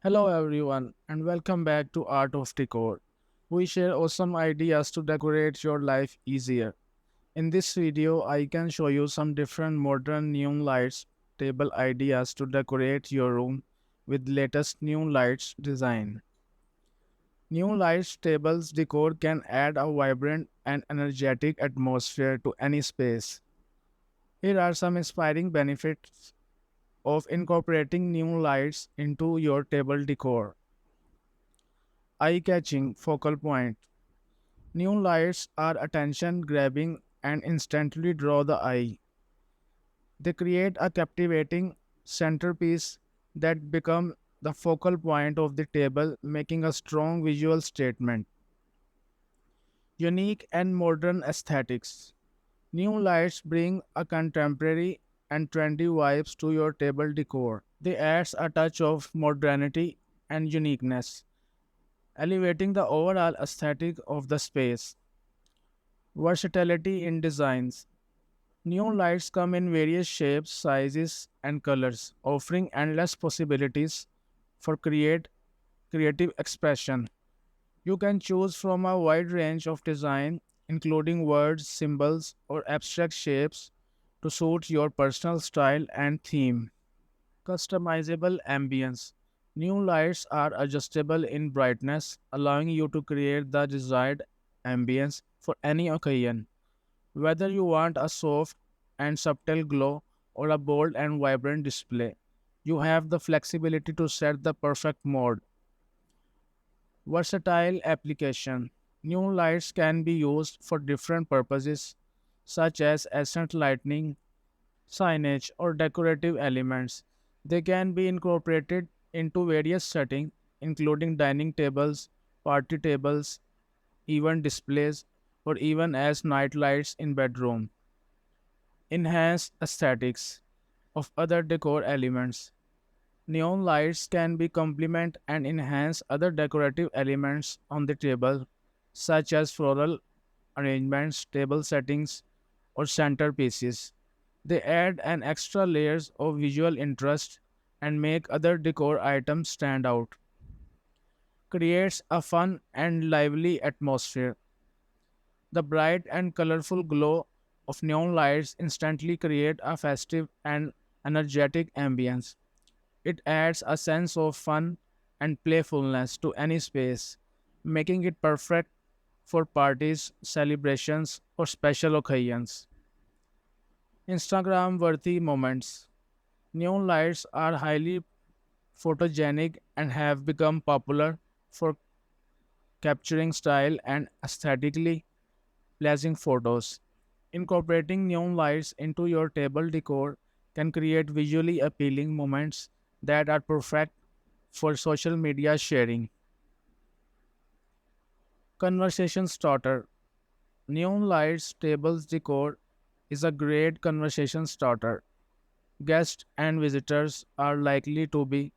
Hello everyone and welcome back to Art of Decor. We share awesome ideas to decorate your life easier. In this video, I can show you some different modern neon lights table ideas to decorate your room with latest neon lights design. Neon lights tables decor can add a vibrant and energetic atmosphere to any space. Here are some inspiring benefits of incorporating neon lights into your table decor. Eye-catching focal point. Neon lights are attention-grabbing and instantly draw the eye. They create a captivating centerpiece that become the focal point of the table, making a strong visual statement. Unique and modern aesthetics. Neon lights bring a contemporary and trendy vibes to your table decor. They adds a touch of modernity and uniqueness, elevating the overall aesthetic of the space. Versatility in designs. Neon lights come in various shapes, sizes, and colors, offering endless possibilities for creative expression. You can choose from a wide range of design, including words, symbols, or abstract shapes to suit your personal style and theme. Customizable ambience. Neon lights are adjustable in brightness, allowing you to create the desired ambience for any occasion. Whether you want a soft and subtle glow or a bold and vibrant display, you have the flexibility to set the perfect mode. Versatile application. New lights can be used for different purposes, such as accent lighting, signage, or decorative elements. They can be incorporated into various settings, including dining tables, party tables, event displays, or even as night lights in bedroom. Enhance aesthetics of other decor elements. Neon lights can be complement and enhance other decorative elements on the table, such as floral arrangements, table settings, or centerpieces. They add an extra layers of visual interest and make other decor items stand out. Creates a fun and lively atmosphere. The bright and colorful glow of neon lights instantly create a festive and energetic ambience. It adds a sense of fun and playfulness to any space, making it perfect for parties, celebrations, or special occasions. Instagram worthy moments. Neon lights are highly photogenic and have become popular for capturing style and aesthetically pleasing photos. Incorporating neon lights into your table decor can create visually appealing moments that are perfect for social media sharing. Conversation starter. Neon lights tables decor is a great conversation starter. Guests and visitors are likely to be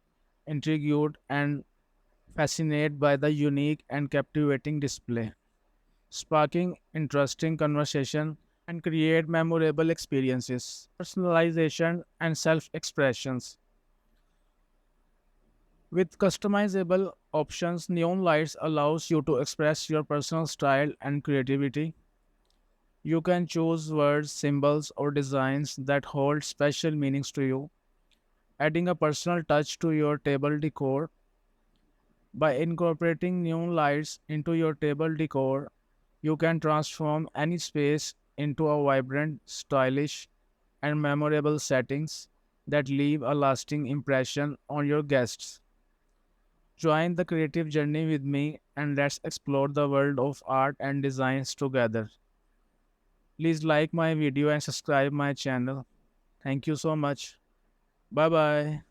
intrigued and fascinated by the unique and captivating display, sparking interesting conversation and create memorable experiences. Personalization and self-expressions. With customizable options, neon lights allows you to express your personal style and creativity. You can choose words, symbols, or designs that hold special meanings to you, adding a personal touch to your table decor. By incorporating neon lights into your table decor, you can transform any space into a vibrant, stylish, and memorable settings that leave a lasting impression on your guests. Join the creative journey with me and let's explore the world of art and designs together. Please like my video and subscribe my channel. Thank you so much. Bye bye.